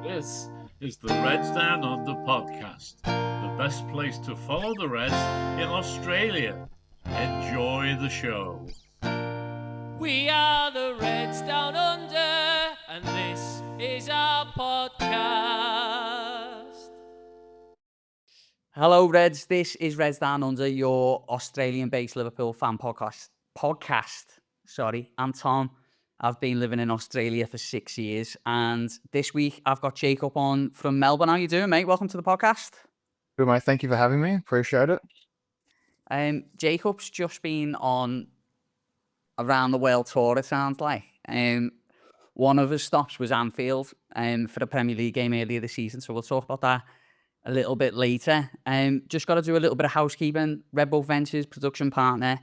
This is the Reds Down Under podcast, the best place to follow the Reds in Australia. Enjoy the show. We are the Reds Down Under, and this is our podcast. Hello, Reds. This is Reds Down Under, your Australian-based Liverpool fan podcast. Sorry, I'm Tom. I've been living in Australia for 6 years, and this week I've got Jacob on from Melbourne. How you doing, mate? Welcome to the podcast. Good, mate. Thank you for having me. Appreciate it. Jacob's just been on around the world tour, it sounds like. One of his stops was Anfield for the Premier League game earlier this season, so we'll talk about that a little bit later. Just got to do a little bit of housekeeping. Red Bull Ventures, production partner.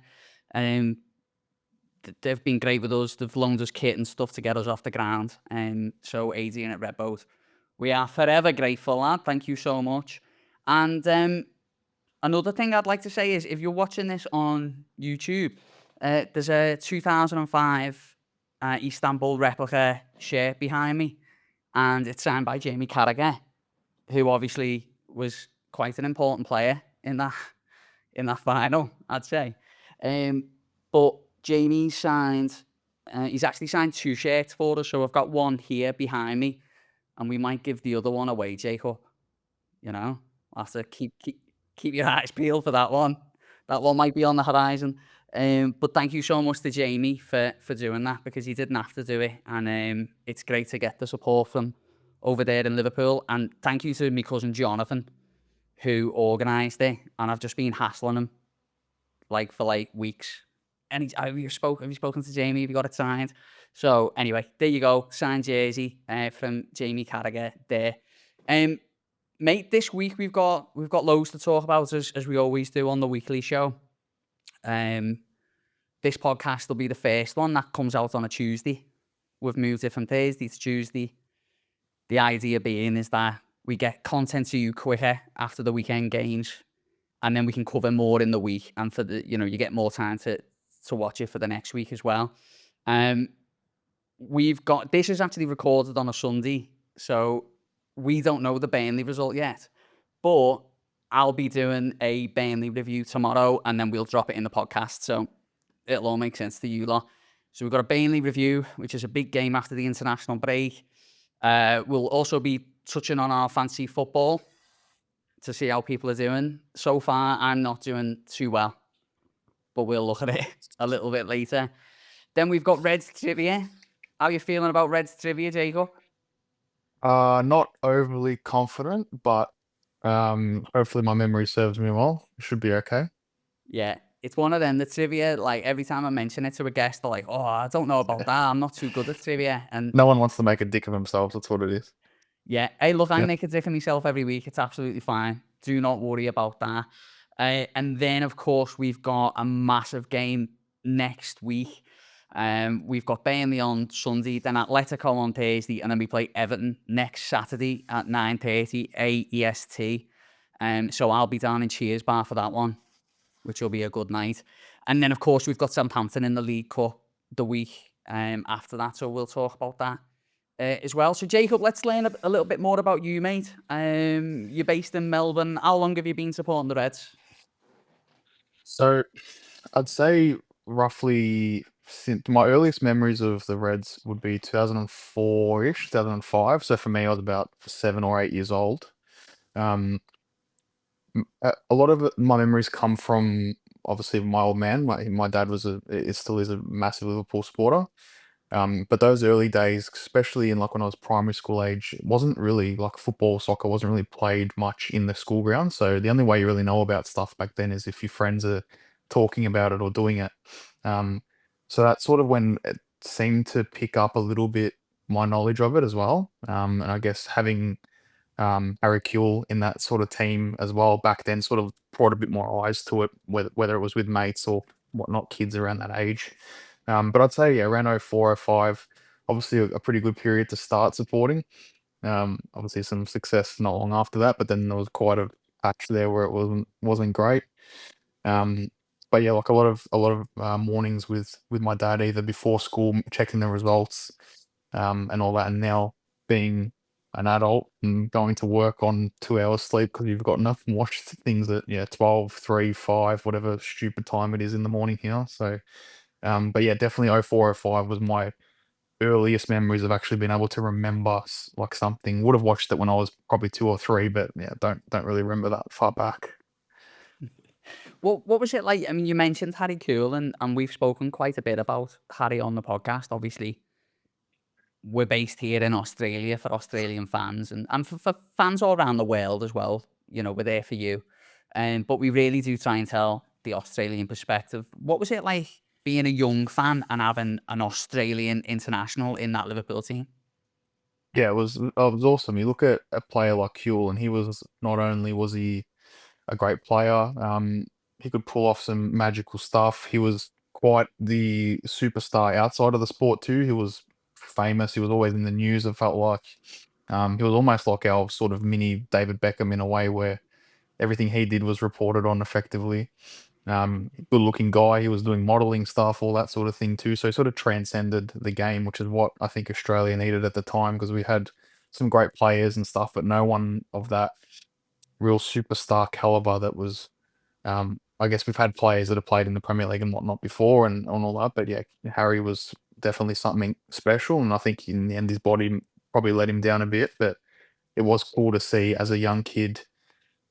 They've been great with us. They've loaned us kit and stuff to get us off the ground. So Adrian at Red Boat, we are forever grateful, lad. Thank you so much. And another thing I'd like to say is, if you're watching this on YouTube, there's a 2005 Istanbul replica shirt behind me, and it's signed by Jamie Carragher, who obviously was quite an important player in that final, I'd say. But Jamie signed, he's actually signed 2 shirts for us, so I've got one here behind me, and we might give the other one away, Jacob. You know, I'll have to keep your eyes peeled for that one. That one might be on the horizon. But thank you so much to Jamie for doing that, because he didn't have to do it, and it's great to get the support from over there in Liverpool. And thank you to my cousin Jonathan, who organised it, and I've just been hassling him for weeks. And have you spoken to Jamie? Have you got it signed? So anyway, there you go, signed jersey from Jamie Carragher there. Mate, this week we've got loads to talk about, as we always do on the weekly show. This podcast will be the first one that comes out on a Tuesday. We've moved it from Thursday to Tuesday. The idea being is that we get content to you quicker after the weekend games, and then we can cover more in the week, and for the you get more time to watch it for the next week as well. This is actually recorded on a Sunday, so we don't know the Burnley result yet, but I'll be doing a Burnley review tomorrow, and then we'll drop it in the podcast, so it'll all make sense to you lot. So we've got a Burnley review, which is a big game after the international break. We'll also be touching on our fantasy football to see how people are doing. So far, I'm not doing too well, but we'll look at it a little bit later. Then we've got Reds Trivia. How are you feeling about Reds Trivia, Jacob? Not overly confident, but hopefully my memory serves me well. It should be okay. Yeah, it's one of them, the trivia, every time I mention it to a guest, they're like, oh, I don't know about that. I'm not too good at trivia. And no one wants to make a dick of themselves. That's what it is. Yeah. Hey, look, I make a dick of myself every week. It's absolutely fine. Do not worry about that. And then, of course, we've got a massive game next week. We've got Burnley on Sunday, then Atletico on Thursday, and then we play Everton next Saturday at 9:30 AEST. So I'll be down in Cheers Bar for that one, which will be a good night. And then, of course, we've got Southampton in the League Cup the week after that, so we'll talk about that as well. So, Jacob, let's learn a little bit more about you, mate. You're based in Melbourne. How long have you been supporting the Reds? So I'd say roughly, since my earliest memories of the Reds would be 2004-ish, 2005. So for me, I was about 7 or 8 years old. A lot of my memories come from, obviously, my old man. My dad still is a massive Liverpool supporter. But those early days, especially in when I was primary school age, it wasn't really football, soccer wasn't really played much in the school ground. So the only way you really know about stuff back then is if your friends are talking about it or doing it. So that's sort of when it seemed to pick up a little bit my knowledge of it as well. And I guess having Harry Kewell in that sort of team as well back then sort of brought a bit more eyes to it, whether it was with mates or whatnot, kids around that age. But I'd say around 04, 05, obviously a pretty good period to start supporting. Obviously some success not long after that, but then there was quite a patch there where it wasn't great. But yeah, a lot of mornings with my dad, either before school checking the results and all that, and now being an adult and going to work on 2 hours sleep because you've got enough and watched things at 12, 3, 5, whatever stupid time it is in the morning here. So, but yeah, definitely 04, 05 was my earliest memories of actually being able to remember like something. Would have watched it when I was probably 2 or 3, but yeah, don't really remember that far back. What was it like? I mean, you mentioned Harry Cool, and we've spoken quite a bit about Harry on the podcast. Obviously, we're based here in Australia for Australian fans and for fans all around the world as well. You know, we're there for you. But we really do try and tell the Australian perspective. What was it like being a young fan and having an Australian international in that Liverpool team? Yeah, it was awesome. You look at a player like Kuehl, and he was not only was he a great player, he could pull off some magical stuff. He was quite the superstar outside of the sport too. He was famous. He was always in the news. It felt like he was almost like our sort of mini David Beckham in a way, where everything he did was reported on effectively. Good looking guy. He was doing modeling stuff, all that sort of thing too. So he sort of transcended the game, which is what I think Australia needed at the time because we had some great players and stuff, but no one of that real superstar caliber that was. I guess we've had players that have played in the Premier League and whatnot before and all that, but yeah, Harry was definitely something special, and I think in the end his body probably let him down a bit, but it was cool to see as a young kid.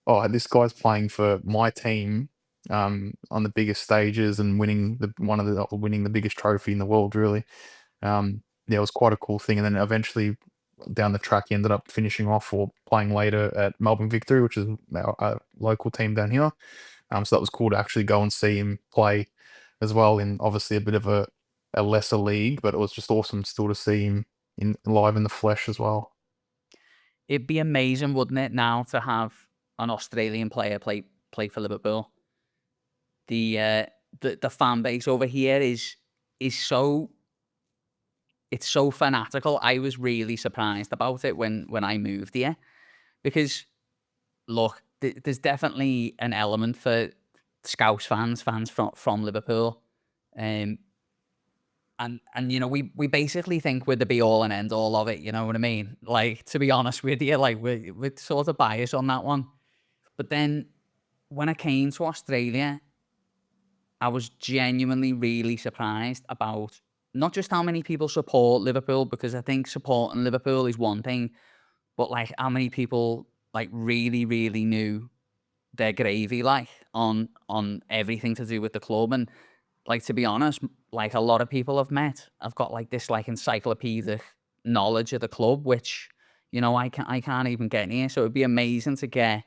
Oh, this guy's playing for my team, on the biggest stages and winning the biggest trophy in the world, really. Yeah, it was quite a cool thing. And then eventually down the track, he ended up finishing off or playing later at Melbourne Victory, which is our local team down here. So that was cool to actually go and see him play as well in obviously a bit of a lesser league, but it was just awesome still to see him live in the flesh as well. It'd be amazing, wouldn't it, now to have an Australian player play for Liverpool? The fan base over here is so it's so fanatical. I was really surprised about it when I moved here because look, there's definitely an element for Scouse fans from Liverpool, um, and you know we basically think we're the be all and end all of it. You know what I mean? Like to be honest with you, like we're sort of biased on that one. But then when I came to Australia, I was genuinely really surprised about not just how many people support Liverpool, because I think supporting Liverpool is one thing, but like how many people like really knew their gravy like on everything to do with the club. And like to be honest, like a lot of people I've met, I've got like this like encyclopedic knowledge of the club, which you know I can't even get near. So it'd be amazing to get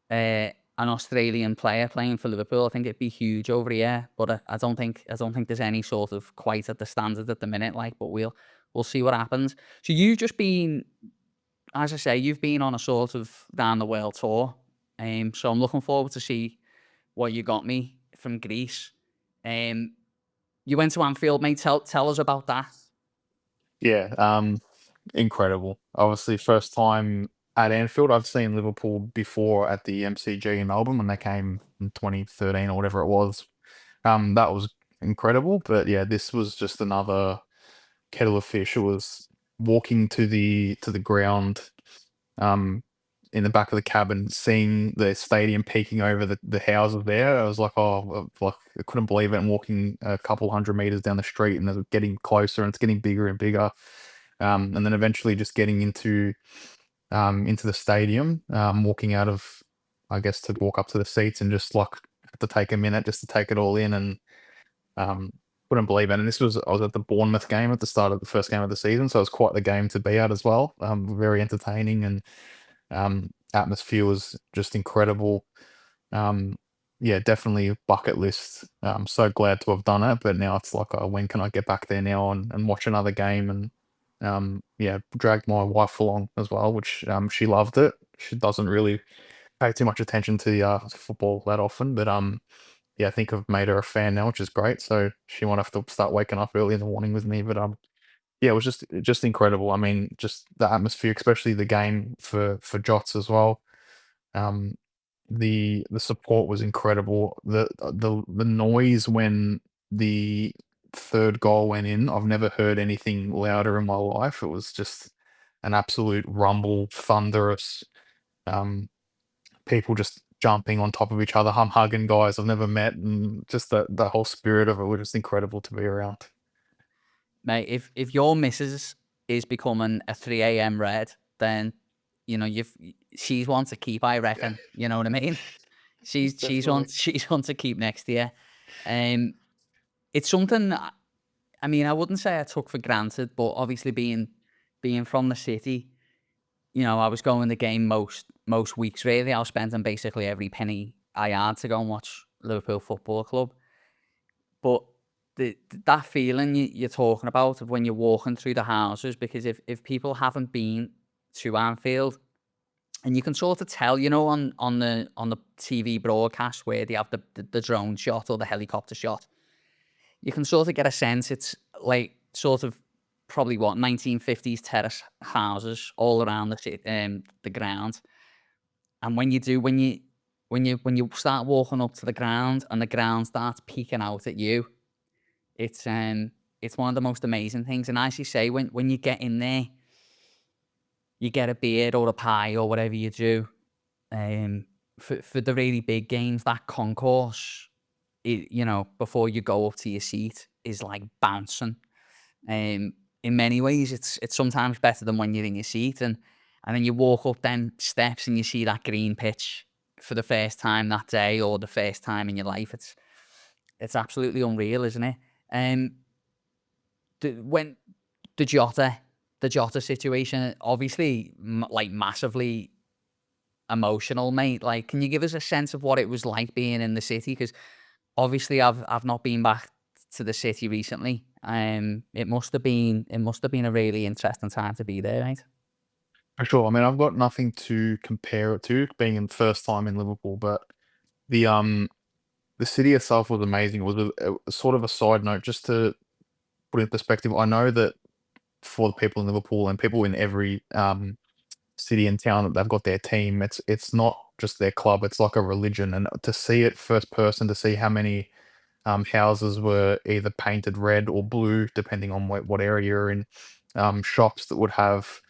an Australian player playing for Liverpool. I think it'd be huge over here, but I don't think there's any sort of quite at the standard at the minute. Like, but we'll see what happens. So you've just been, as I say, you've been on a sort of down the world tour. So I'm looking forward to see what you got me from Greece. Um, you went to Anfield, mate. Tell us about that. Yeah, incredible. Obviously, first time at Anfield. I've seen Liverpool before at the MCG in Melbourne when they came in 2013 or whatever it was. That was incredible. But yeah, this was just another kettle of fish. It was walking to the ground, um, in the back of the cabin, seeing the stadium peeking over the houses there. I was like, oh, like I couldn't believe it. And walking a couple 100 meters down the street, and it's getting closer, and it's getting bigger and bigger. And then eventually just getting into the stadium, walking out of, I guess, to walk up to the seats and just like have to take a minute just to take it all in and um, couldn't believe it. And I was at the Bournemouth game at the start of the first game of the season, so it was quite the game to be at as well. Very entertaining and atmosphere was just incredible. Um, yeah, definitely a bucket list. I'm so glad to have done it, but now it's like, when can I get back there now and watch another game? And yeah, dragged my wife along as well, which she loved it. She doesn't really pay too much attention to football that often, but yeah, I think I've made her a fan now, which is great. So she won't have to start waking up early in the morning with me. But yeah, it was just incredible. I mean, just the atmosphere, especially the game for Jots as well. Um, the support was incredible. The noise when the third goal went in, I've never heard anything louder in my life. It was just an absolute rumble, thunderous, people just jumping on top of each other, hugging guys I've never met, and just the whole spirit of it was just incredible to be around. Mate, if your missus is becoming a 3 a.m. red, then she's one to keep, I reckon. You know what I mean? She's one Definitely. she's one to keep next to you. It's something. I mean, I wouldn't say I took for granted, but obviously being from the city, I was going to the game most weeks. Really, I was spending basically every penny I had to go and watch Liverpool Football Club. But that feeling you're talking about of when you're walking through the houses, because if people haven't been to Anfield, and you can sort of tell, on the TV broadcast where they have the drone shot or the helicopter shot, you can sort of get a sense it's like sort of probably 1950s terrace houses all around the ground. And when you start walking up to the ground and the ground starts peeking out at you, it's one of the most amazing things. And as you say, when you get in there, you get a beer or a pie or whatever you do. For the really big games, that concourse, before you go up to your seat, is like bouncing. In many ways, it's sometimes better than when you're in your seat, and then you walk up them steps and you see that green pitch for the first time that day or the first time in your life. It's absolutely unreal, isn't it? When the Jota situation, obviously, like massively emotional, mate. Like, can you give us a sense of what it was like being in the city? Because obviously, I've not been back to the city recently. It must have been a really interesting time to be there, right? For sure. I mean, I've got nothing to compare it to being in first time in Liverpool, but the city itself was amazing. It was a sort of a side note, just to put it in perspective. I know that for the people in Liverpool and people in every city and town that they've got their team, it's not just their club, it's like a religion. And to see it first person, to see how many houses were either painted red or blue, depending on what area you're in, shops that would have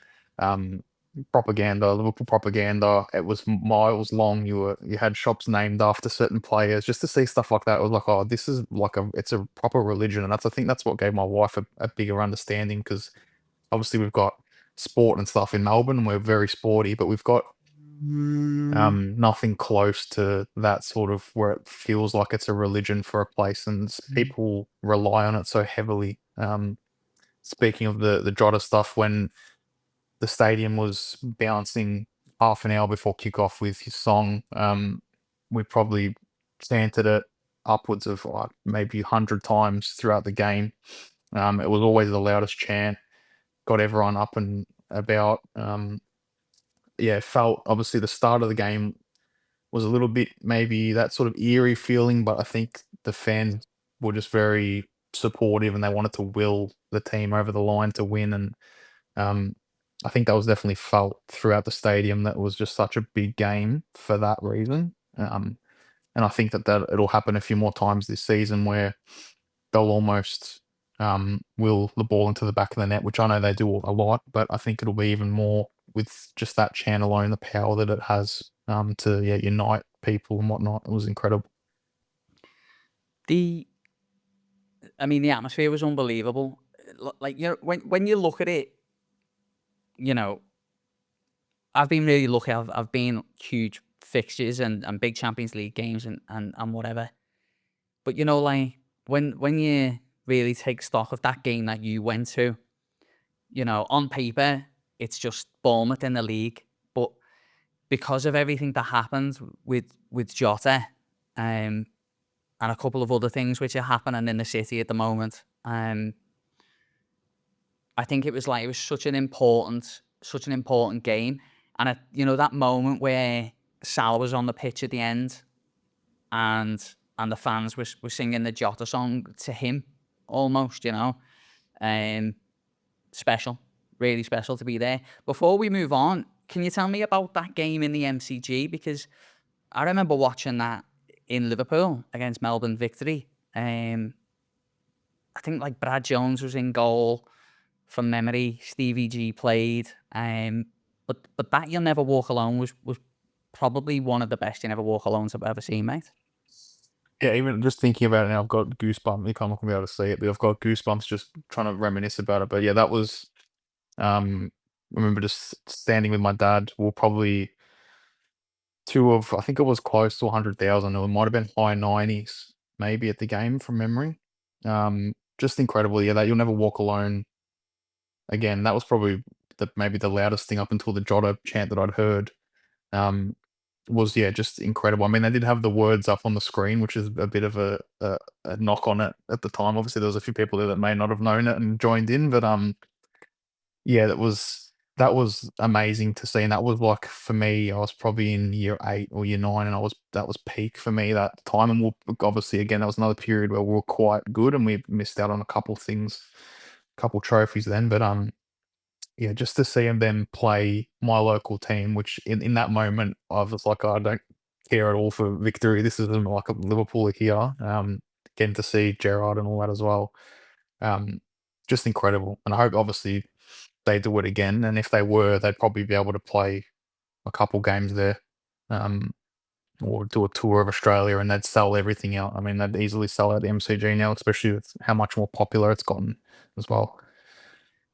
propaganda, Liverpool propaganda. It was miles long. You had shops named after certain players. Just to see stuff like that, it was like, oh, this is like it's a proper religion. And I think that's what gave my wife a bigger understanding, because obviously we've got sport and stuff in Melbourne, and we're very sporty, but we've got nothing close to that sort of where it feels like it's a religion for a place, and people rely on it so heavily. Speaking of the Jota stuff, when the stadium was bouncing half an hour before kickoff with his song, we probably chanted it upwards of like maybe 100 times throughout the game. It was always the loudest chant, got everyone up and about. Yeah, felt obviously the start of the game was a little bit maybe that sort of eerie feeling, but I think the fans were just very supportive and they wanted to will the team over the line to win. And um, I think that was definitely felt throughout the stadium. That was just such a big game for that reason. And I think that it'll happen a few more times this season where they'll almost will the ball into the back of the net, which I know they do a lot, but I think it'll be even more with just that chant alone, the power that it has to unite people and whatnot. It was incredible. The the atmosphere was unbelievable. Like, when you look at it, you know, I've been really lucky. I've been huge fixtures and big Champions League games and whatever. But like when you really take stock of that game that you went to, on paper it's just Bournemouth in the league, but because of everything that happened with Jota, and a couple of other things which are happening in the city at the moment, I think it was such an important game, and that moment where Salah was on the pitch at the end, and the fans were singing the Jota song to him, almost, special, really special to be there. Before we move on, can you tell me about that game in the MCG? Because I remember watching that in Liverpool against Melbourne Victory. I think like Brad Jones was in goal. from memory. Stevie G played. But that You'll Never Walk Alone was probably one of the best You Never Walk Alones I've ever seen, mate. Yeah, even just thinking about it now, I've got goosebumps. You can't be able to see it, but I've got goosebumps just trying to reminisce about it. But yeah, that was. I remember just standing with my dad. We'll probably I think it was close to 100,000, or it might have been high 90s, maybe at the game from memory. Just incredible. Yeah, that You'll Never Walk Alone. Again, that was probably maybe the loudest thing up until the Jota chant that I'd heard. Was just incredible. I mean, they did have the words up on the screen, which is a bit of a knock on it at the time. Obviously, there was a few people there that may not have known it and joined in, but yeah, that was amazing to see, and that was like for me. I was probably in year 8 or year 9, and that was peak for me that time. And obviously again, that was another period where we were quite good, and we missed out on a couple things, couple trophies then. But yeah, just to see them play my local team, which in that moment I was like, I don't care at all for victory. This isn't like a Liverpool here. Getting to see Gerrard and all that as well. Just incredible. And I hope obviously they do it again. And if they were, they'd probably be able to play a couple games there. Or do a tour of Australia, and they'd sell everything out. I mean, they'd easily sell out the MCG now, especially with how much more popular it's gotten as well.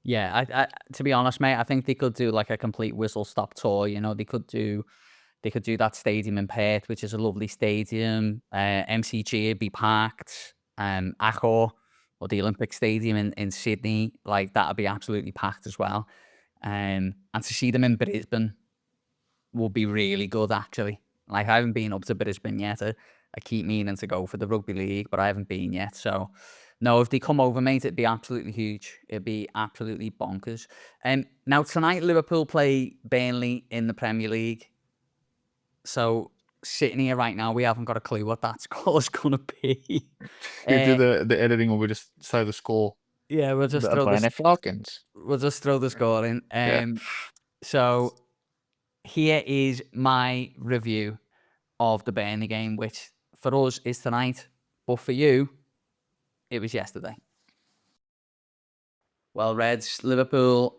Yeah, to be honest, mate, I think they could do like a complete whistle stop tour. They could do that stadium in Perth, which is a lovely stadium. MCG would be packed. Accor, or the Olympic Stadium in Sydney, like that'd be absolutely packed as well. And to see them in Brisbane would be really good, actually. Like, I haven't been up to Brisbane yet. I keep meaning to go for the rugby league, but I haven't been yet. So, no, if they come over, mate, it'd be absolutely huge. It'd be absolutely bonkers. Now, tonight, Liverpool play Burnley in the Premier League. So, sitting here right now, we haven't got a clue what that score's going to be. You do the editing, or we just say the score? Yeah, we'll just throw the score in. Yeah. So, here is my review of the Burnley game, which for us is tonight, but for you, it was yesterday. Well, Reds, Liverpool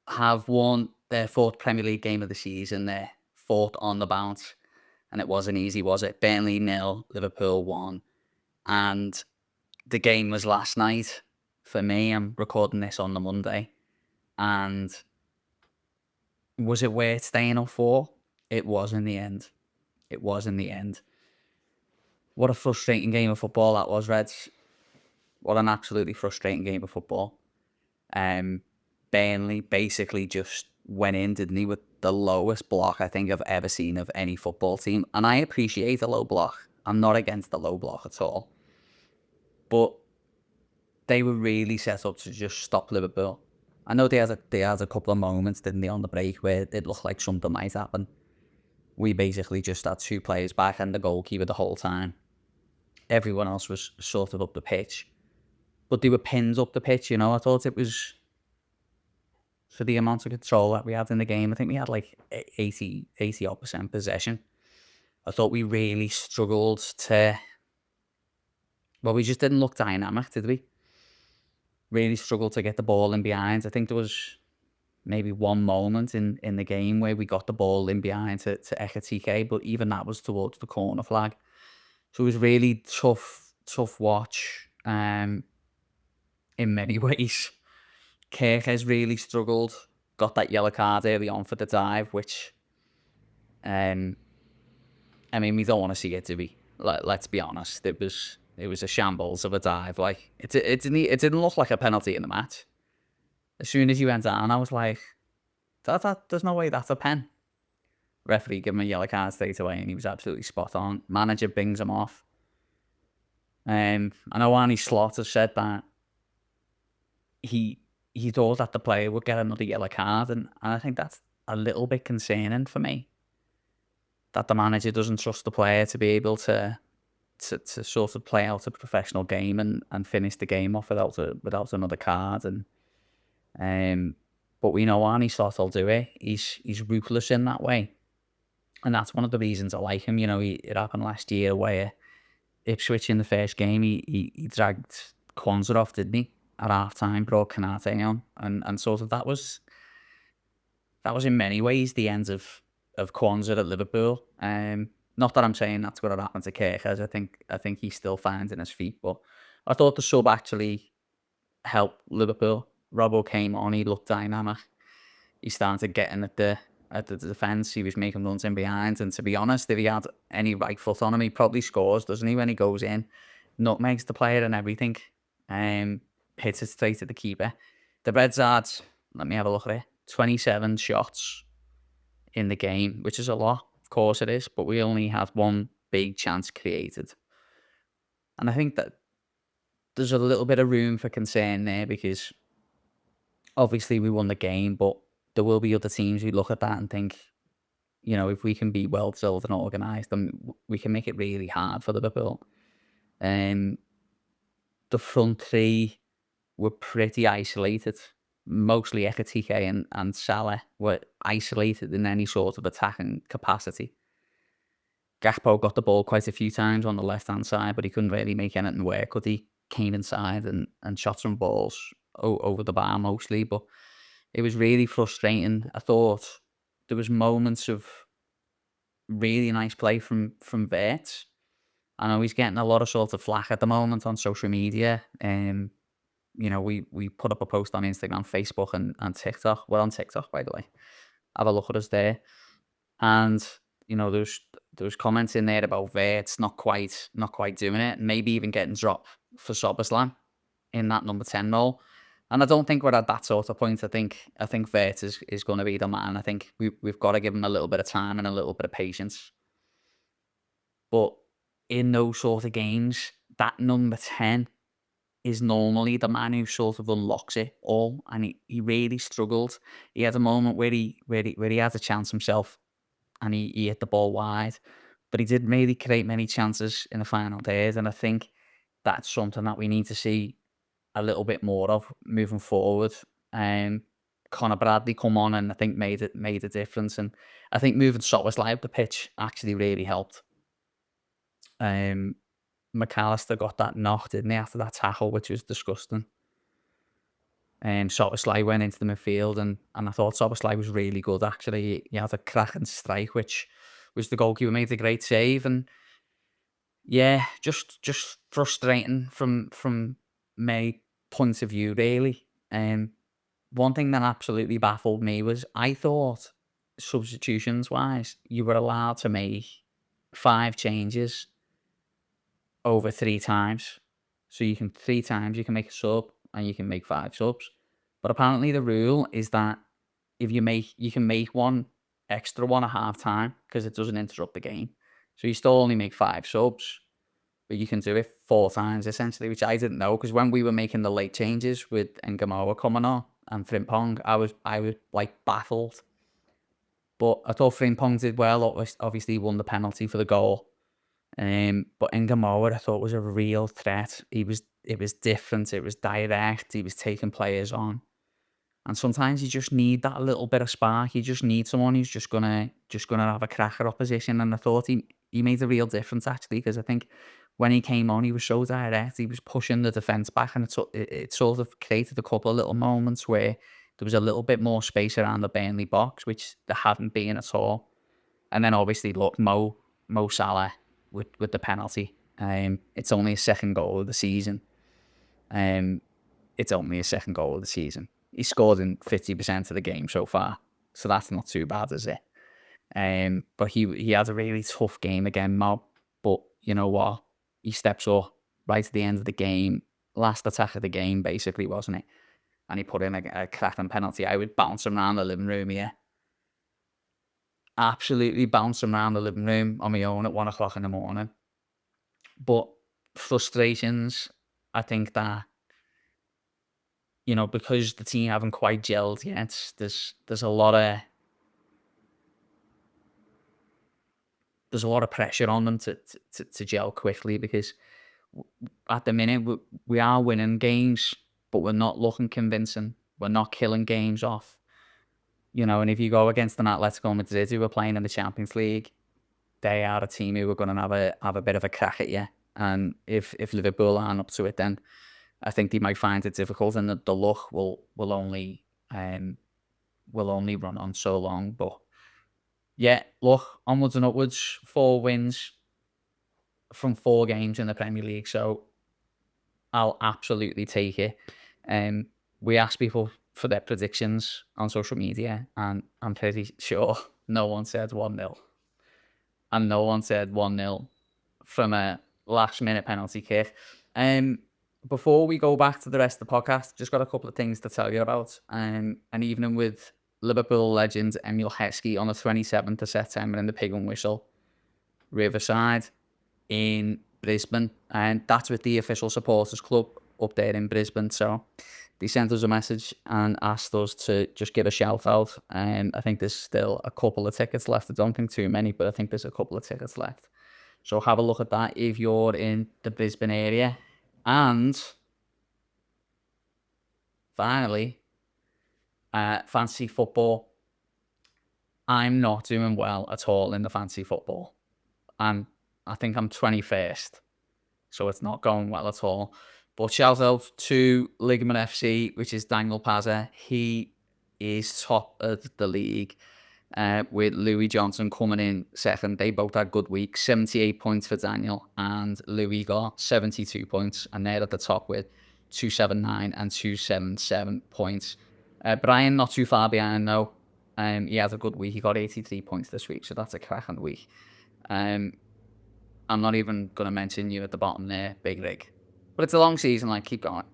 have won their 4th Premier League game of the season, their 4th on the bounce, and it wasn't easy, was it? Burnley 0, Liverpool 1, and the game was last night for me. I'm recording this on the Monday, and was it worth staying up for? It was in the end. It was in the end. What a frustrating game of football that was, Reds. What an absolutely frustrating game of football. Burnley basically just went in, didn't he, with the lowest block I think I've ever seen of any football team. And I appreciate a low block. I'm not against the low block at all. But they were really set up to just stop Liverpool. I know they had a couple of moments, didn't they, on the break where it looked like something might happen. We basically just had 2 players back and the goalkeeper the whole time. Everyone else was sort of up the pitch. But they were pinned up the pitch, I thought it was, for the amount of control that we had in the game, I think we had like 80% possession. I thought we really struggled we just didn't look dynamic, did we? Really struggled to get the ball in behind. I think there was maybe one moment in the game where we got the ball in behind to Ekatike, but even that was towards the corner flag. So it was really tough watch in many ways. Kirk has really struggled. Got that yellow card early on for the dive, which, I mean, we don't want to see it, do we? Let's be honest. It was a shambles of a dive. Like, it didn't look like a penalty in the match. As soon as you went down, I was like, there's no way that's a pen. Referee gave him a yellow card straight away, and he was absolutely spot on. Manager bings him off. I know Arnie Slot has said that he thought that the player would get another yellow card, and I think that's a little bit concerning for me. That the manager doesn't trust the player to be able to sort of play out a professional game and finish the game off without another card. But we know Arnie Slot will do it. He's ruthless in that way, and that's one of the reasons I like him. It happened last year where Ipswich in the first game he dragged Kwanzaa off, didn't he? at half time, brought Canate on, and sort of that was in many ways the end of Kwanzaa at Liverpool. Not that I'm saying that's what had happened to Kerkez. I think he's still finding his feet, but I thought the sub actually helped Liverpool. Robbo came on, he looked dynamic. He started getting at the defence. He was making runs in behind, and to be honest, if he had any right foot on him, he probably scores, doesn't he? When he goes in, nutmegs the player and everything. Hits it straight at the keeper. The Reds had, let me have a look at it, 27 shots in the game, which is a lot. Of course it is, but we only had one big chance created. And I think that there's a little bit of room for concern there, because obviously we won the game, but there will be other teams who look at that and think, you know, if we can be well drilled and organised, then we can make it really hard for Liverpool. The front three were pretty isolated. Mostly Ekitike and Salah were isolated in any sort of attacking capacity. Gakpo got the ball quite a few times on the left-hand side, but he couldn't really make anything work, could he? Came inside and shot some balls over the bar mostly, but it was really frustrating. I thought there was moments of really nice play from Wirtz. I know he's getting a lot of sort of flack at the moment on social media. You know, we put up a post on Instagram, Facebook, and TikTok. We're on TikTok, by the way. Have a look at us there. And you know, there's comments in there about Wirtz not quite doing it, maybe even getting dropped for Soberslam in that number 10 role. And I don't think we're at that sort of point. I think Wirtz is going to be the man. I think we've got to give him a little bit of time and a little bit of patience. But in those sort of games, that number 10 is normally the man who sort of unlocks it all, and he really struggled. He had a moment where he had a chance himself, and he hit the ball wide, but he didn't really create many chances in the final third, and I think that's something that we need to see a little bit more of moving forward. Conor Bradley come on and I think made a difference, and I think moving Soberslam up the pitch actually really helped. McAllister got that knock, didn't he, after that tackle, which was disgusting. Soberslam went into the midfield, and I thought Soberslam was really good, actually. He had a cracking strike, which was the goalkeeper made a great save. And yeah, just frustrating from my point of view, really. One thing that absolutely baffled me was I thought, substitutions-wise, you were allowed to make 5 changes over 3 times. So 3 times you can make a sub and you can make 5 subs. But apparently the rule is that if you can make one extra one at half time because it doesn't interrupt the game. So you still only make 5 subs, but you can do it 4 times essentially, which I didn't know, because when we were making the late changes with Ngamoa coming on and Frimpong, I was like baffled. But I thought Frimpong did well. Obviously, he won the penalty for the goal. But Ngamoa, I thought, was a real threat. It was different. It was direct. He was taking players on. And sometimes you just need that little bit of spark. You just need someone who's just gonna have a crack at opposition. And I thought he made a real difference, actually, because I think when he came on, he was so direct. He was pushing the defence back, and it sort of created a couple of little moments where there was a little bit more space around the Burnley box, which there hadn't been at all. And then obviously, look, Mo Salah with the penalty. It's only his second goal of the season. It's only his second goal of the season. He scored in 50% of the game so far, so that's not too bad, is it? But he had a really tough game again, Mo. But you know what? He steps up right at the end of the game, last attack of the game, basically, wasn't it? And he put in a cracking penalty. I would bounce him around the living room here. Absolutely bounce him around the living room on my own at 1 o'clock in the morning. But frustrations, I think that, you know, because the team haven't quite gelled yet, there's a lot of pressure on them to gel quickly, because at the minute we are winning games, but we're not looking convincing. We're not killing games off. You know, and if you go against an Atletico Madrid who are playing in the Champions League, they are a team who are going to have a bit of a crack at you. And if Liverpool aren't up to it, then I think they might find it difficult, and the luck will only run on so long. But yeah, look, onwards and upwards. 4 wins from 4 games in the Premier League, so I'll absolutely take it. We asked people for their predictions on social media, and I'm pretty sure no one said 1-0. And no one said 1-0 from a last-minute penalty kick. Before we go back to the rest of the podcast, just got a couple of things to tell you about. An evening with Liverpool legend Emile Heskey on the 27th of September in the Pig and Whistle, Riverside in Brisbane. And that's with the official supporters club up there in Brisbane. So they sent us a message and asked us to just give a shout out. I think there's still a couple of tickets left. I don't think too many, but I think there's a couple of tickets left. So have a look at that if you're in the Brisbane area. And finally, fantasy football. I'm not doing well at all in the fantasy football. I think I'm 21st, so it's not going well at all. But shout out to Liverpool FC, which is Daniel Pazza. He is top of the league with Louis Johnson coming in second. They both had good weeks. 78 points for Daniel, and Louis got 72 points, and they're at the top with 279 and 277 points. Brian, not too far behind though. He has a good week. He got 83 points this week, so that's a cracking week. I'm not even going to mention you at the bottom there, Big Rig. But it's a long season, like, keep going.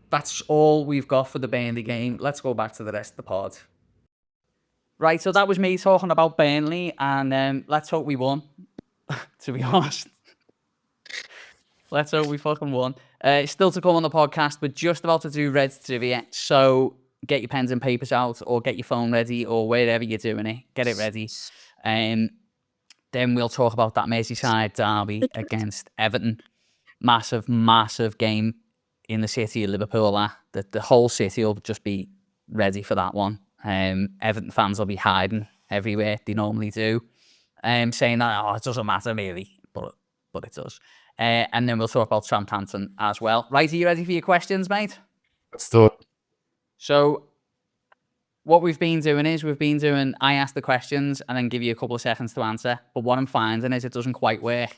That's all we've got for the Burnley game. Let's go back to the rest of the pod. Right, so that was me talking about Burnley, and let's hope we won, to be honest. Let's hope we fucking won. Still to come on the podcast, we're just about to do Reds trivia, so get your pens and papers out, or get your phone ready, or wherever you're doing it, get it ready. Then we'll talk about that Merseyside derby against Everton. Massive, massive game in the city of Liverpool. The whole city will just be ready for that one. Everton fans will be hiding everywhere, they normally do. Saying that, it doesn't matter really, but it does. And then we'll talk about Southampton as well. Right, are you ready for your questions, mate? Let's do it. So what we've been doing is I ask the questions and then give you a couple of seconds to answer. But what I'm finding is it doesn't quite work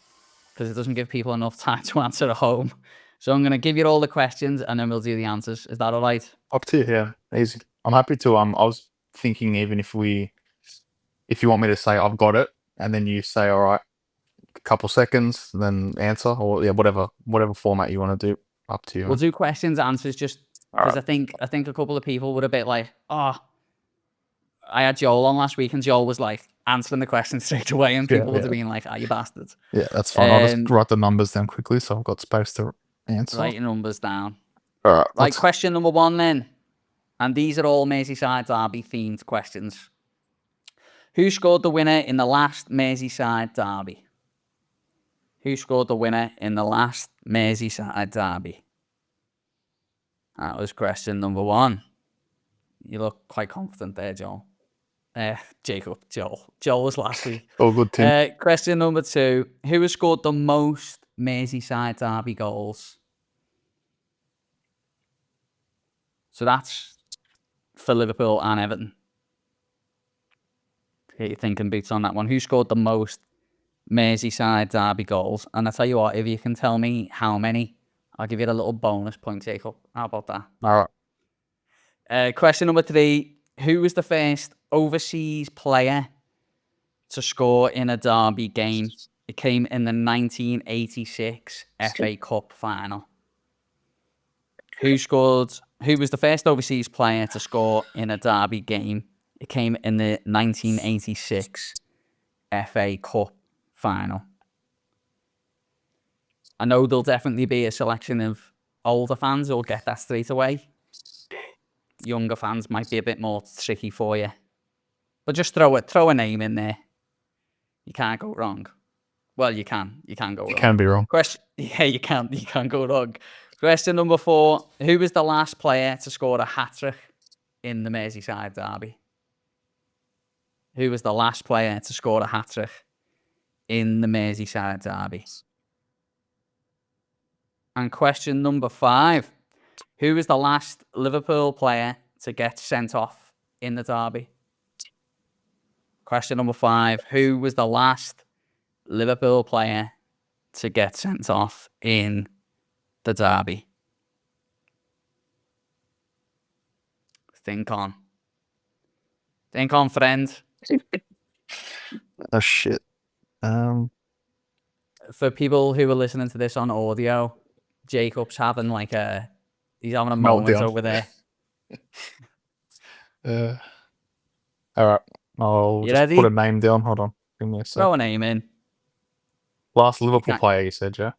because it doesn't give people enough time to answer at home. So I'm going to give you all the questions and then we'll do the answers. Is that all right? Up to you, yeah. Easy. I'm happy to. I was thinking even if you want me to say I've got it, and then you say, all right, a couple seconds, then answer, or yeah, whatever format you want to do. Up to you. We'll do questions, answers, just because I think a couple of people were a bit like, I had Joel on last week and Joel was like answering the questions straight away, and people would have been like, you bastards. Yeah, that's fine. I'll just write the numbers down quickly so I've got space to answer. Write your numbers down. All right. Question number 1 then. And these are all Merseyside derby themed questions. Who scored the winner in the last Merseyside derby? Who scored the winner in the last Merseyside derby? That was question number 1. You look quite confident there, Joel. Joel was last week. All good, Tim. Question number 2. Who has scored the most Merseyside derby goals? So that's for Liverpool and Everton. Get your thinking boots on that one. Who scored the most Merseyside derby goals? And I tell you what, if you can tell me how many, I'll give you a little bonus point, Jacob. How about that? All right. Question number 3. Who was the first overseas player to score in a derby game? It came in the 1986 FA Cup final. Who was the first overseas player to score in a derby game? It came in the 1986 FA Cup final. I know there'll definitely be a selection of older fans who'll get that straight away. Younger fans might be a bit more tricky for you. But just throw a name in there. You can't go wrong. Well, you can. You can go wrong. You can be wrong. Yeah, you can. You can go wrong. Question number 4. Who was the last player to score a hat-trick in the Merseyside derby? Who was the last player to score a hat-trick in the Merseyside derby? And question number 5. Who was the last Liverpool player to get sent off in the derby? Question number 5. Who was the last Liverpool player to get sent off in the derby? Think on. Think on, friend. Oh shit. For people who are listening to this on audio, Jacob's having he's having a moment Meltdown. over there. All right. I'll You just ready? put a name down. Hold on. Give me a sec. Throw a name in. Last Liverpool can't- player, you said, yeah?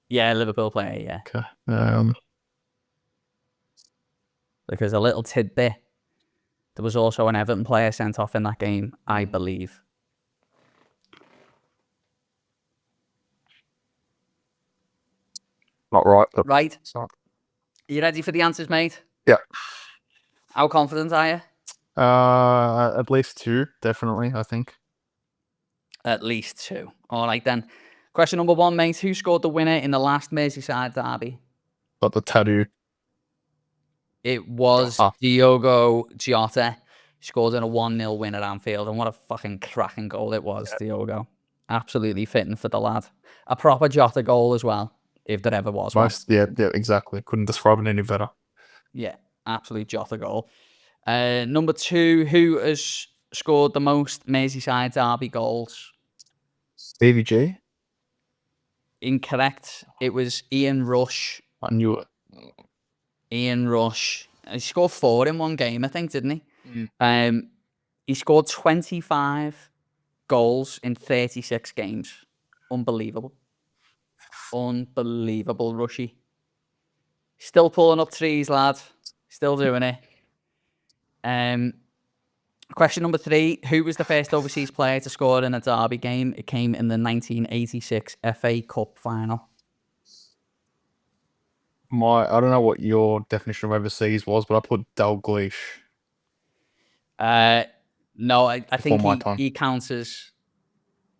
Yeah, Liverpool player, yeah. Okay. Because a little tidbit, there was also an Everton player sent off in that game, I believe. Not right, but Right? sorry. Are you ready for the answers, mate? Yeah. How confident are you? At least 2, definitely, I think. At least 2. All right, then. Question number 1, mate. Who scored the winner in the last Merseyside derby? Got the tattoo. It was Diogo Jota. He scored in a 1-0 win at Anfield, and what a fucking cracking goal it was, Diogo. Absolutely fitting for the lad. A proper Jota goal as well, if there ever was one. Yeah, exactly. Couldn't describe it any better. Yeah, absolute Jota goal. Number 2, who has scored the most Merseyside derby goals? Stevie G? Incorrect. It was Ian Rush. I knew it. Ian Rush. He scored 4 in one game, I think, didn't he? Mm. He scored 25 goals in 36 games. Unbelievable. Unbelievable, Rushy. Still pulling up trees, lad. Still doing it. Question number 3. Who was the first overseas player to score in a derby game? It came in the 1986 FA Cup final. I don't know what your definition of overseas was, but I put Dalglish. No, I think my time. he counts as...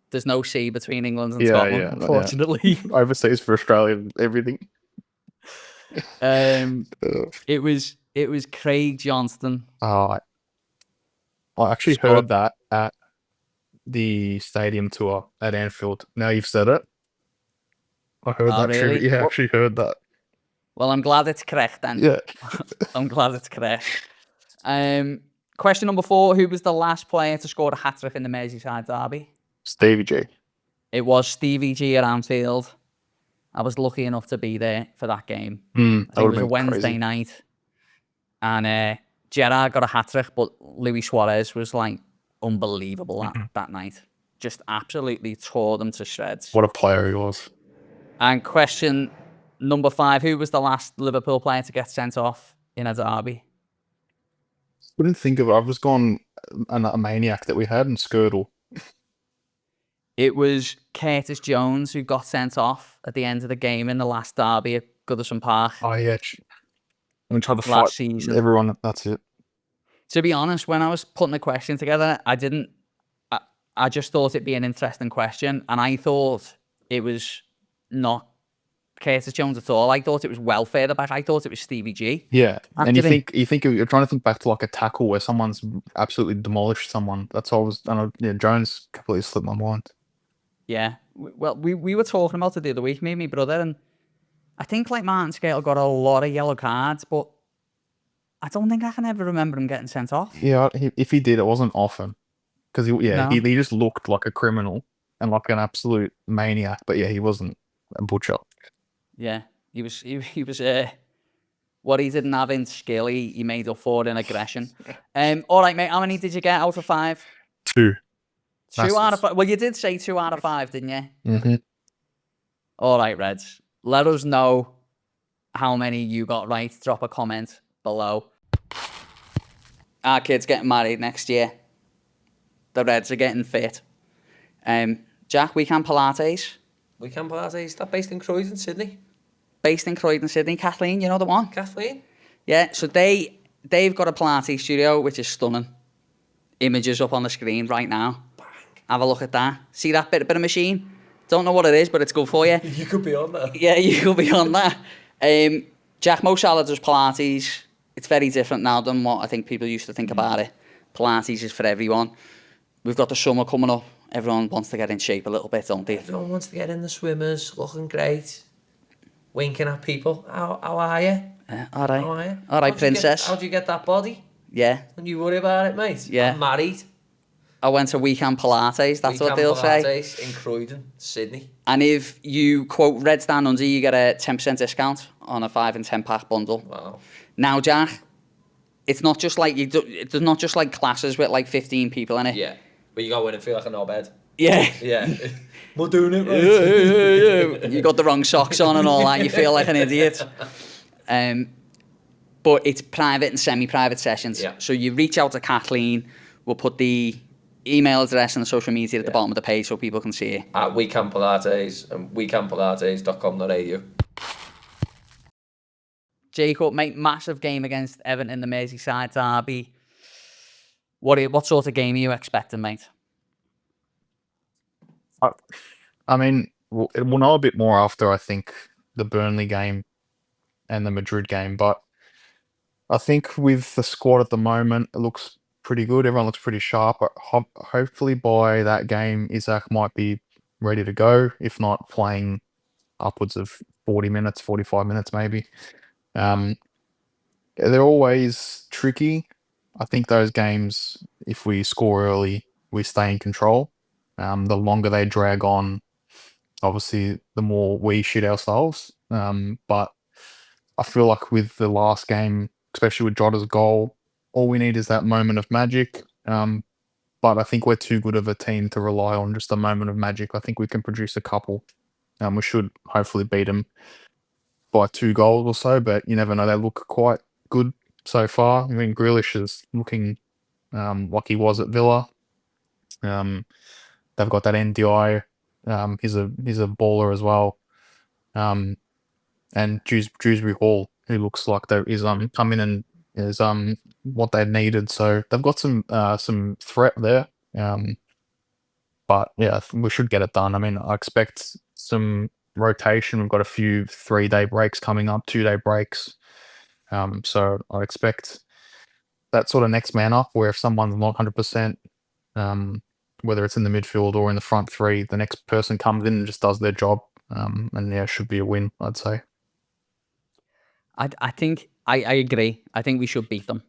There's no C between England and Yeah, Scotland, yeah, unfortunately. Overseas for Australia, everything. It was Craig Johnston. I actually heard that at the stadium tour at Anfield. Now you've said it. I heard that. Really? Yeah, I actually heard that. Well, I'm glad it's correct then. Yeah. I'm glad it's correct. Question number 4. Who was the last player to score a hat-trick in the Merseyside derby? Stevie G. It was Stevie G at Anfield. I was lucky enough to be there for that game. I think it was a Wednesday night. And Gerrard got a hat-trick, but Luis Suarez was unbelievable that night. Just absolutely tore them to shreds. What a player he was. And question number 5. Who was the last Liverpool player to get sent off in a derby? Couldn't think of it. I've just gone a maniac that we had in Skirtle. It was Curtis Jones who got sent off at the end of the game in the last derby at Goodison Park. Oh, yeah. I'm trying to Last fight season. everyone. That's it. To be honest, when I was putting the question together, I just thought it'd be an interesting question, and I thought it was not Curtis Jones at all. I thought it was well further back. I thought it was Stevie G. Yeah, and Actually- you're trying to think back to a tackle where someone's absolutely demolished someone. That's all. Jones completely slipped my mind. Yeah. Well, we were talking about it the other week, me and my brother, and I think Martin Scale got a lot of yellow cards, but I don't think I can ever remember him getting sent off. Yeah, if he did, it wasn't often. Because No. he just looked like a criminal and like an absolute maniac. But yeah, he wasn't a butcher. Yeah, he was what he didn't have in skill, he made up for in aggression. All right, mate, how many did you get out of 5? 2. 2 out of 5. Well, you did say 2 out of 5, didn't you? Mm-hmm. All right, Reds. Let us know how many you got right. Drop a comment below. Our kid's getting married next year. The Reds are getting fit. Jack, Weekend Pilates. Weekend Pilates, is that based in Croydon, Sydney? Based in Croydon, Sydney. Kathleen, you know the one? Kathleen? Yeah, so they've got a Pilates studio, which is stunning. Images up on the screen right now. Have a look at that. See that bit of machine? Don't know what it is, but it's good for you. You could be on that. Yeah, you could be on that. Jack, Mo Salah does Pilates. It's very different now than what I think people used to think about it. Pilates is for everyone. We've got the summer coming up. Everyone wants to get in shape a little bit, don't they? Everyone wants to get in the swimmers, looking great, winking at people. How are you? All right. How are you? All right, princess. How'd you get that body? Yeah. Don't you worry about it, mate. Yeah. I'm married. I went to weekend Pilates, that's what they'll say. Pilates in Croydon, Sydney. And if you quote Reds Down Under, you get a 10% discount on a 5 and 10 pack bundle. Wow. Now, Jack, it's not just like it's not just like classes with like 15 people in it. Yeah. But you go in and feel like a knobhead. Yeah. Yeah. We're doing it right. You got the wrong socks on and all that. You feel like an idiot. But it's private and semi-private sessions. Yeah. So you reach out to Kathleen. We'll put the email address and the social media at the bottom of the page so people can see it. At Weekend Pilates and weekendpilates.com.au. Jacob, mate, massive game against Everton in the Merseyside derby. What sort of game are you expecting, mate? I mean, we'll know a bit more after, I think, the Burnley game and the Madrid game, but I think with the squad at the moment, it looks pretty good. Everyone looks pretty sharp. Hopefully by that game, Isaac might be ready to go, if not playing upwards of 40 minutes, 45 minutes maybe. They're always tricky. I think those games, if we score early, we stay in control. The longer they drag on, obviously, the more we shit ourselves. But I feel like with the last game, especially with Jota's goal, all we need is that moment of magic. But I think we're too good of a team to rely on just a moment of magic. I think we can produce a couple. We should hopefully beat them by 2 goals or so, but you never know. They look quite good so far. I mean, Grealish is looking like he was at Villa. They've got that NDI. He's a baller as well. And Dewsbury Hall, who looks like he's come in and is what they needed. So they've got some threat there. But yeah, we should get it done. I mean, I expect some rotation. We've got a few 3-day breaks coming up, 2-day breaks. So I expect that sort of next man up, where if someone's not 100%, whether it's in the midfield or in the front three, the next person comes in and just does their job. And yeah, it should be a win, I'd say. I think I agree. I think we should beat them.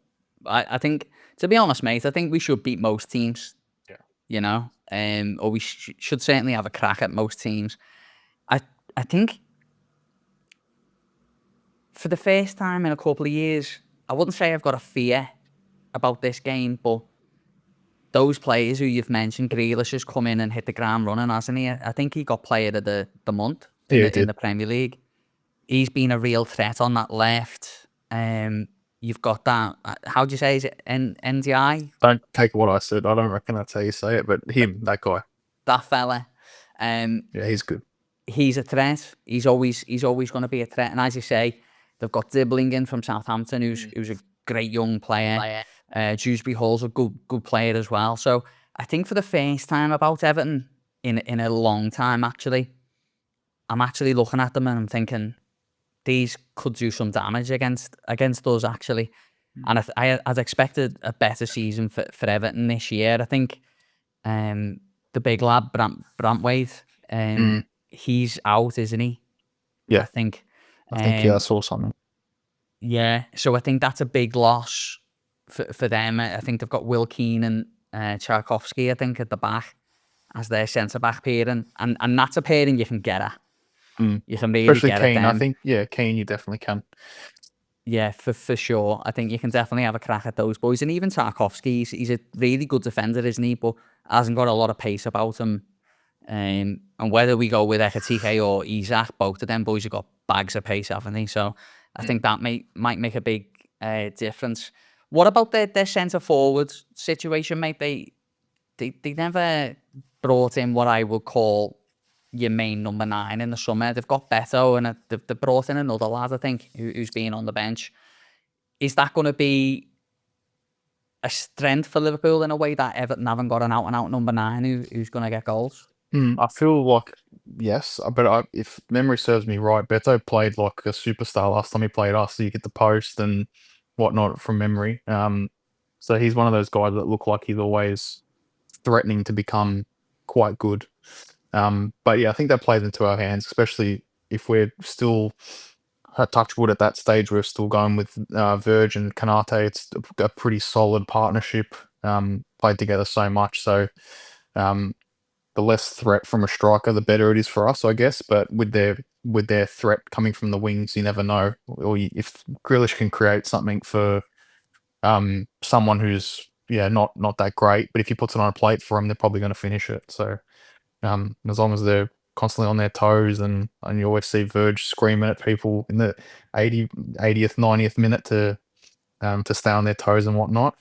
I think, to be honest, mate, I think we should beat most teams. Yeah. You know, or we should certainly have a crack at most teams. I think for the first time in a couple of years, I wouldn't say I've got a fear about this game, but those players who you've mentioned, Grealish has come in and hit the ground running, hasn't he? I think he got player of the month in the Premier League. He's been a real threat on that left. You've got that, how do you say, is it NDI? Don't take what I said. I don't reckon that's how you say it, but that guy. That fella. Yeah, he's good. He's a threat. He's always going to be a threat. And as you say, they've got Dibblingen from Southampton, who's a great young player. Dewsbury Hall's a good player as well. So I think for the first time about Everton in a long time, actually, I'm actually looking at them and I'm thinking these could do some damage against us, actually. And I'd expected a better season for Everton this year. I think the big lad, Brantwaite, he's out, isn't he? Yeah. I think I saw something. Yeah, so I think that's a big loss for them. I think they've got Will Keane and Tchaikovsky, I think, at the back as their centre-back pairing. And that's a pairing you can get at. You can really Especially get Keane. at them. I think, Keane, you definitely can. Yeah, for sure. I think you can definitely have a crack at those boys. And even Tarkovsky, he's a really good defender, isn't he? But hasn't got a lot of pace about him. And whether we go with Ekatike or Isaac, both of them boys have got bags of pace, haven't they? So I think that might make a big difference. What about their centre-forward situation, mate? They never brought in what I would call your main number 9 in the summer. They've got Beto and they've brought in another lad, I think, who's been on the bench. Is that going to be a strength for Liverpool in a way that Everton haven't got an out-and-out number 9 who's going to get goals? I feel like yes, but if memory serves me right, Beto played like a superstar last time he played us. So you get the post and whatnot from memory. So he's one of those guys that look like he's always threatening to become quite good. But yeah, I think that plays into our hands, especially if we're still touch wood at that stage. We're still going with Verge and Kanate. It's a pretty solid partnership. Played together so much, so um, the less threat from a striker, the better it is for us, I guess. But with their threat coming from the wings, you never know. Or if Grealish can create something for someone who's not that great, but if he puts it on a plate for them, they're probably going to finish it. So as long as they're constantly on their toes, and you always see Verge screaming at people in the 80th, 90th minute to stay on their toes and whatnot.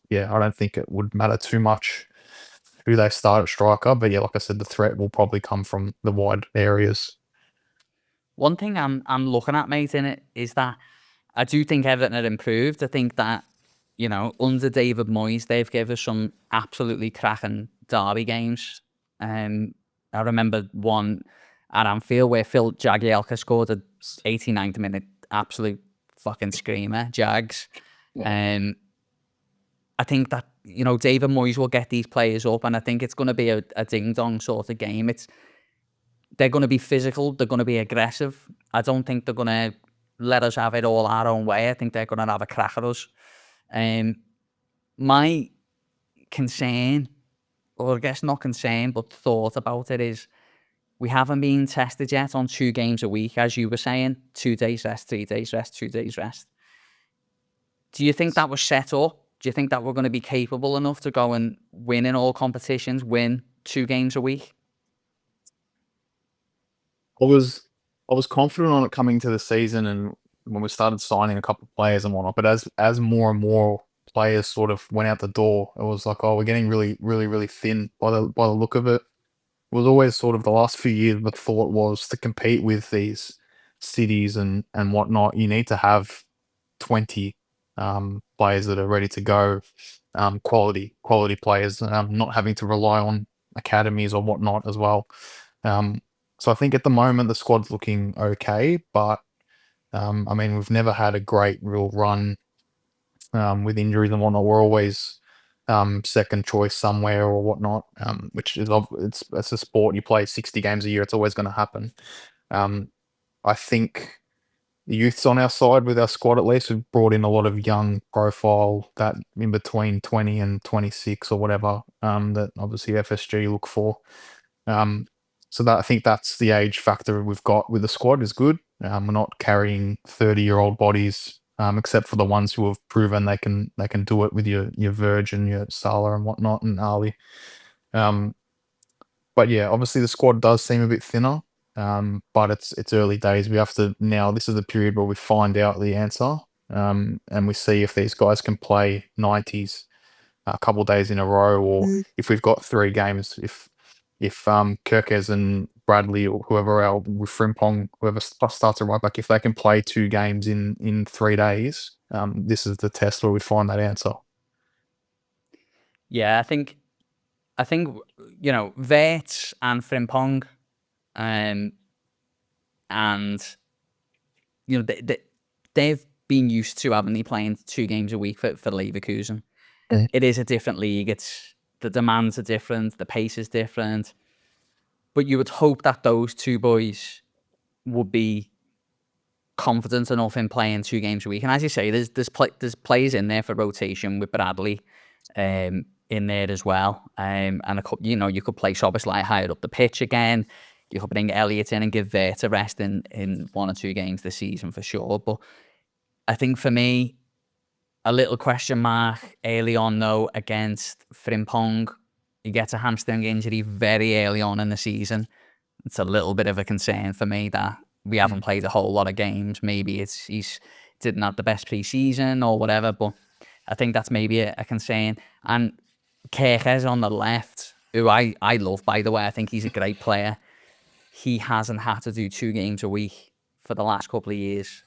Yeah, I don't think it would matter too much who they start at striker, but yeah, like I said, the threat will probably come from the wide areas. One thing I'm looking at, mate, in it is that I do think Everton had improved. I think that, under David Moyes, they've given us some absolutely cracking derby games. I remember one at Anfield where Phil Jagielka scored a 89th minute absolute fucking screamer, Jags. Yeah. I think that, David Moyes will get these players up, and I think it's going to be a ding-dong sort of game. They're going to be physical, they're going to be aggressive. I don't think they're going to let us have it all our own way. I think they're going to have a crack at us. My concern, or I guess not concern, but thought about it is we haven't been tested yet on 2 games a week, as you were saying, 2 days rest, 3 days rest, 2 days rest. Do you think that was set up? Do you think that we're going to be capable enough to go and win in all competitions, win 2 games a week? I was confident on it coming to the season, and when we started signing a couple of players and whatnot. But as more and more players sort of went out the door, it was like, oh, we're getting really, really, really thin by the look of it. It was always sort of the last few years, the thought was to compete with these cities and whatnot. You need to have 20 players that are ready to go, quality players, not having to rely on academies or whatnot as well. Um, so I think at the moment the squad's looking okay, but I mean we've never had a great real run with injuries and whatnot. We're always second choice somewhere or whatnot, which is it's a sport. You play 60 games a year; it's always going to happen. Um, I think the youth's on our side with our squad at least. We've brought in a lot of young profile that in between 20 and 26 or whatever. That obviously FSG look for. Um, so that I think that's the age factor we've got with the squad is good. We're not carrying 30-year-old bodies, except for the ones who have proven they can do it with your Verge and your Salah and whatnot and Ali. Um, but yeah, obviously the squad does seem a bit thinner. But it's early days. We have to now. This is the period where we find out the answer, and we see if these guys can play 90s a couple of days in a row, or if we've got 3 games. If Kirkes and Bradley or whoever else with Frimpong, whoever starts a right back, if they can play 2 games in 3 days, this is the test where we find that answer. Yeah, I think Vert and Frimpong, and they've been used to, haven't they, playing 2 games a week for Leverkusen. It is a different league. The demands are different, the pace is different. But you would hope that those 2 boys would be confident enough in playing 2 games a week. And as you say, there's players in there for rotation with Bradley in there as well. And you could play Szoboszlai higher up the pitch again. You could bring Elliott in and give Vert a rest in 1 or 2 games this season for sure. But I think for me, a little question mark early on, though, against Frimpong. He gets a hamstring injury very early on in the season. It's a little bit of a concern for me that we haven't played a whole lot of games. Maybe he's didn't have the best pre-season or whatever, but I think that's maybe a concern. And Kirkes on the left, who I love, by the way. I think he's a great player. He hasn't had to do 2 games a week for the last couple of years.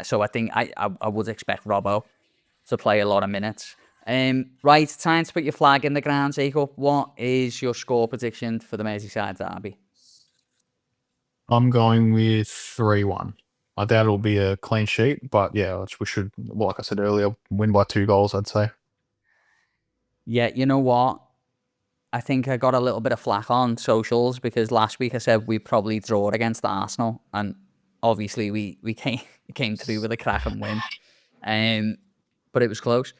So I think I would expect Robbo to play a lot of minutes. Right, time to put your flag in the ground, Jacob. What is your score prediction for the Merseyside derby? I'm going with 3-1. I doubt it'll be a clean sheet, but yeah, we should, like I said earlier, win by 2 goals, I'd say. Yeah, you know what? I think I got a little bit of flack on socials because last week I said we'd probably draw against Arsenal, and obviously we came through with a cracking win. But it was close.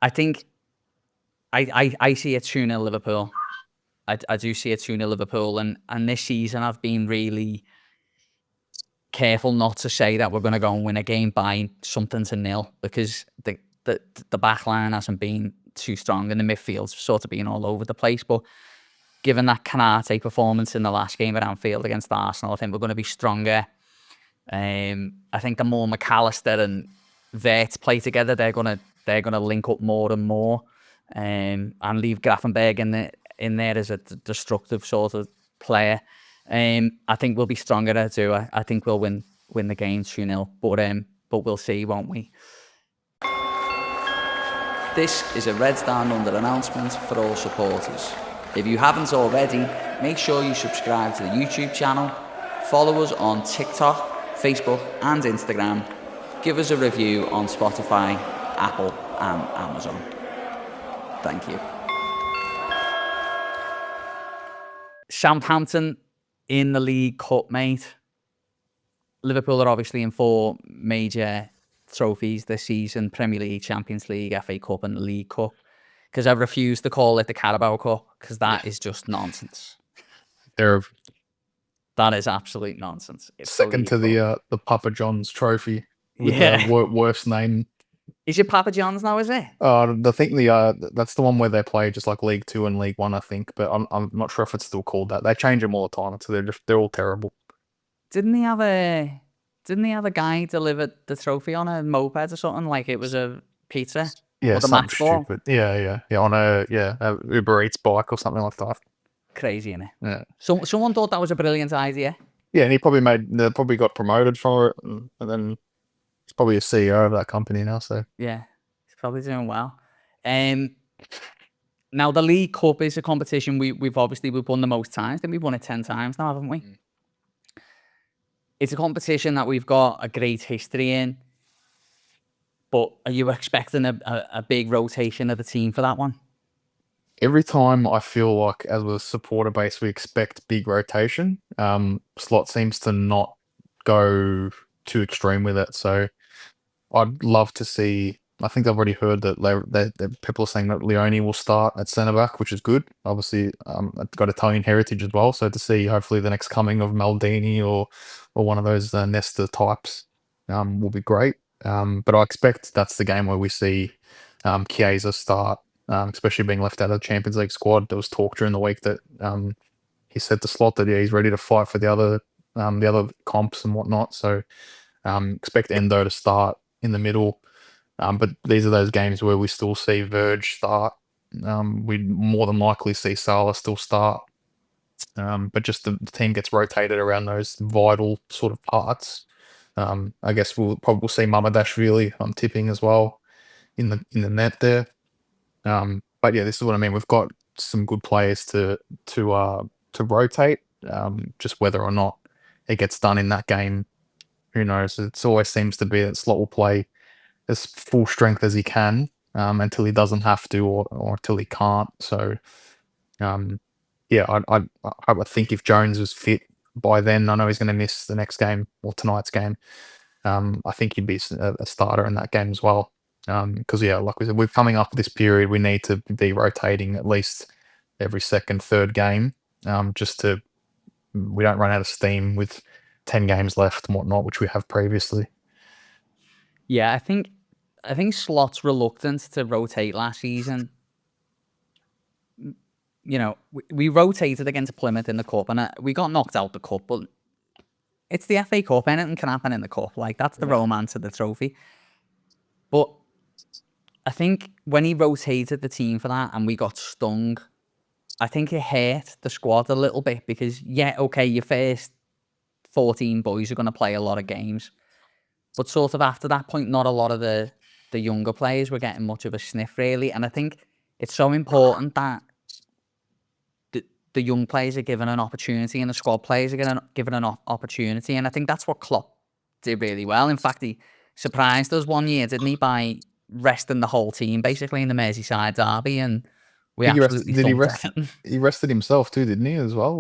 I think I see a 2-0 Liverpool. I do see a 2-0 Liverpool, and this season I've been really careful not to say that we're going to go and win a game by something to 0 because the back line hasn't been too strong and the midfield's sort of been all over the place. But given that Canate performance in the last game at Anfield against Arsenal, I think we're going to be stronger. I think the more McAllister and Vert play together, they're gonna link up more and more, and leave Grafenberg in there as a destructive sort of player. I think we'll be stronger there too. I think we'll win the game 2-0, but we'll see, won't we? This is a Reds Down Under announcement for all supporters. If you haven't already, make sure you subscribe to the YouTube channel, follow us on TikTok, Facebook and Instagram, give us a review on Spotify, Apple and Amazon. Thank you. Southampton in the League Cup, mate. Liverpool are obviously in 4 major trophies this season: Premier League, Champions League, FA Cup and the League Cup. Because I refuse to call it the Carabao Cup, because that is just nonsense. That is absolute nonsense. It's second to the Papa John's trophy with Yeah. the worst name. Is it Papa John's now, is it? I think that's the one where they play just like League 2 and League 1, I think, but I'm not sure if it's still called that. They change them all the time, so they're all terrible. Didn't he have a guy deliver the trophy on a moped or something? Like it was a pizza? Yeah, Or the something match ball? stupid. Yeah, on a Uber Eats bike or something like that. Crazy, innit? Yeah. So someone thought that was a brilliant idea. Yeah, and he probably got promoted for it, and then he's probably a CEO of that company now. So Yeah, he's probably doing well. Now the League Cup is a competition we've won the most times. Then we've won it 10 times now, haven't we? It's a competition that we've got a great history in. But are you expecting a big rotation of the team for that one? every time I feel like, as a supporter base, we expect big rotation, Slot seems to not go too extreme with it. So I'd love to see. I think I've already heard that people are saying that Leone will start at centre back, which is good. Obviously, I've got Italian heritage as well, so to see hopefully the next coming of Maldini or one of those Nesta types will be great. But I expect that's the game where we see Chiesa start, especially being left out of the Champions League squad. There was talk during the week that he said to Slot that he's ready to fight for the other comps and whatnot. So expect Endo to start in the middle. But these are those games where we still see Verge start. We'd more than likely see Salah still start. But just the team gets rotated around those vital sort of parts. I guess we'll probably see Mamadashvili, I'm tipping as well, in the net there. But yeah, this is what I mean. We've got some good players to rotate. Just whether or not it gets done in that game, who knows? It always seems to be that Slot will play as full strength as he can until he doesn't have to or until he can't. So yeah, I think if Jones was fit by then, I know he's going to miss the next game or tonight's game. I think he'd be a starter in that game as well. Because yeah, like we said, we're coming up this period. We need to be rotating at least every second, third game, just to we don't run out of steam with 10 games left and whatnot, which we have previously. Yeah, I think Slot's reluctance to rotate last season. You know, we rotated against Plymouth in the cup, and we got knocked out the cup. But it's the FA Cup; anything can happen in the cup. Like that's the romance of the trophy. But I think when he rotated the team for that, and we got stung, I think it hurt the squad a little bit because your first 14 boys are going to play a lot of games. But sort of after that point, not a lot of the the younger players were getting much of a sniff, really. And I think it's so important that the young players are given an opportunity and the squad players are given an opportunity. And I think that's what Klopp did really well. In fact, he surprised us one year, didn't he, by resting the whole team basically in the Merseyside derby, and we I think absolutely did he thumped rest? Everton. He rested himself too, didn't he? As well.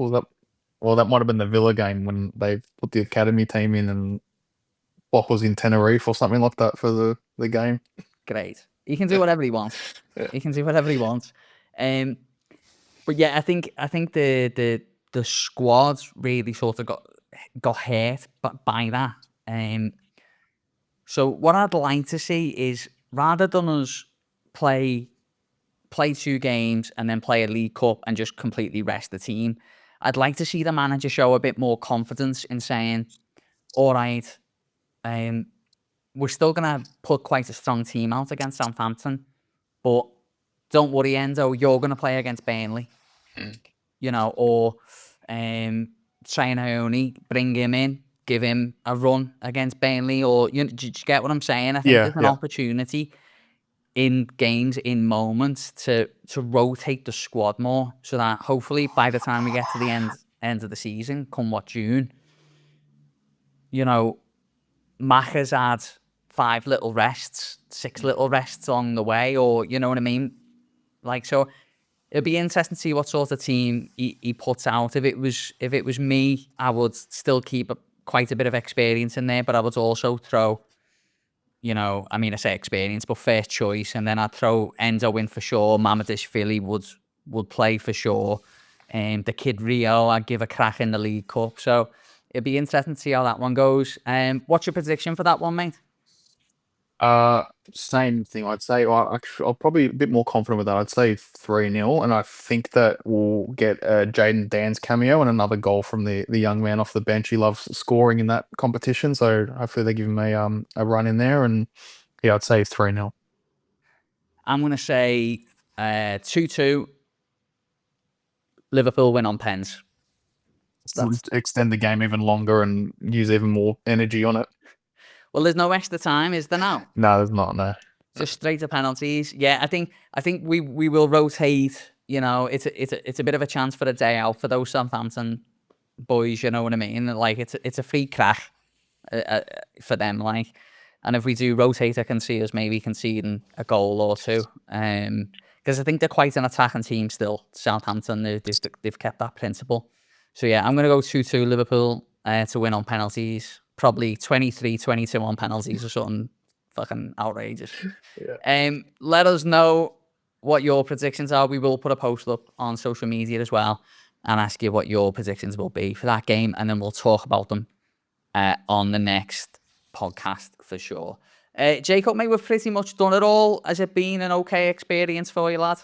Well, that might have been the Villa game when they put the academy team in, and Klopp was in Tenerife or something like that for the game. Great. He can do whatever he wants. He can do whatever he wants. But yeah, I think the squad really sort of got hurt by that. So what I'd like to see is, rather than us play 2 games and then play a League Cup and just completely rest the team, I'd like to see the manager show a bit more confidence in saying, all right, we're still going to put quite a strong team out against Southampton, but don't worry, Endo, you're going to play against Burnley. You know, or Ione, bring him in, give him a run against Burnley, or do you get what I'm saying? I think there's an opportunity in games, in moments, to rotate the squad more, so that hopefully by the time we get to the end of the season, come June, you know, Mac has had 5 little rests, 6 little rests on the way, or you know what I mean? Like, so it'll be interesting to see what sort of team he puts out. If it was me, I would still keep quite a bit of experience in there, but I would also throw, you know, I mean, I say experience, but first choice, and then I'd throw Endo in for sure. Mamadashvili would play for sure. The kid Rio, I'd give a crack in the League Cup. So it'd be interesting to see how that one goes. What's your prediction for that one, mate? Same thing, I'd say. I'll probably a bit more confident with that. I'd say 3-0, and I think that we'll get Jaden Dan's cameo and another goal from the young man off the bench. He loves scoring in that competition, so hopefully they give him a run in there. And yeah, I'd say 3-0. I'm going to say 2-2. Liverpool win on pens. Extend the game even longer and use even more energy on it. Well, there's no extra time, is there now? No, there's not. No, just straight to penalties. Yeah, I think we will rotate. You know, it's a bit of a chance for a day out for those Southampton boys. You know what I mean? Like it's a free crack for them. Like, and if we do rotate, I can see us maybe conceding a goal or two. Because I think they're quite an attacking team still. Southampton, they've kept that principle. So yeah, I'm gonna go 2-2 Liverpool to win on penalties. Probably 23-22 on penalties or something fucking outrageous. Yeah. Let us know what your predictions are. We will put a post up on social media as well and ask you what your predictions will be for that game, and then we'll talk about them on the next podcast for sure. Jacob, mate, we've pretty much done it all. Has it been an okay experience for you, lad?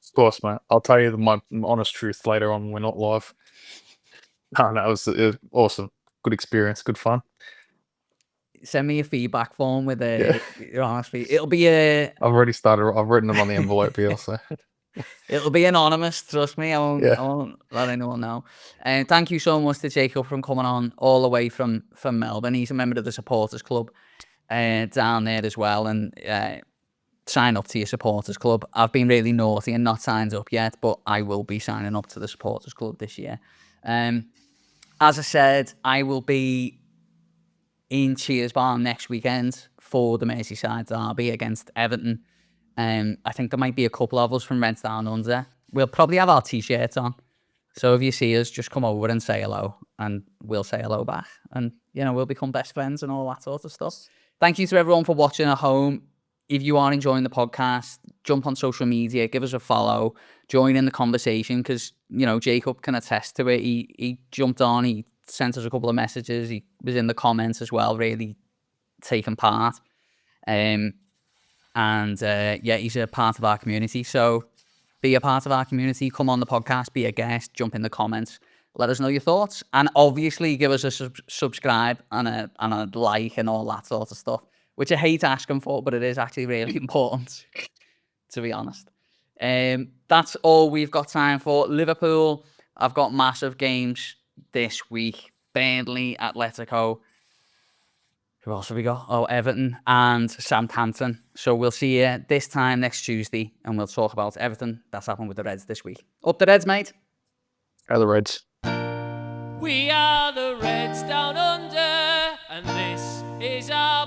Of course, mate. I'll tell you my honest truth later on when we're not live. No, it was awesome. Good experience, good fun. Send me a feedback form with your honest feedback. It'll be I've already started. I've written them on the envelope here, so it'll be anonymous. Trust me, I won't let anyone know. And thank you so much to Jacob for coming on all the way from Melbourne. He's a member of the supporters club down there as well, and sign up to your supporters club. I've been really naughty and not signed up yet, but I will be signing up to the supporters club this year. As I said, I will be in Cheers Bar next weekend for the Merseyside derby against Everton. I think there might be a couple of us from Reds Down Under. We'll probably have our t-shirts on. So if you see us, just come over and say hello, and we'll say hello back. And, you know, we'll become best friends and all that sort of stuff. Thank you to everyone for watching at home. If you are enjoying the podcast, jump on social media, give us a follow, join in the conversation, because, you know, Jacob can attest to it. He jumped on, he sent us a couple of messages, he was in the comments as well, really taking part. Yeah, he's a part of our community. So be a part of our community, come on the podcast, be a guest, jump in the comments, let us know your thoughts, and obviously give us a subscribe and a like and all that sort of stuff, which I hate asking for, but it is actually really important, to be honest. That's all we've got time for. Liverpool, I've got massive games this week. Burnley, Atletico. Who else have we got? Oh, Everton and Southampton. So we'll see you this time next Tuesday, and we'll talk about everything that's happened with the Reds this week. Up the Reds, mate. Go the Reds. We are the Reds down under, and this is our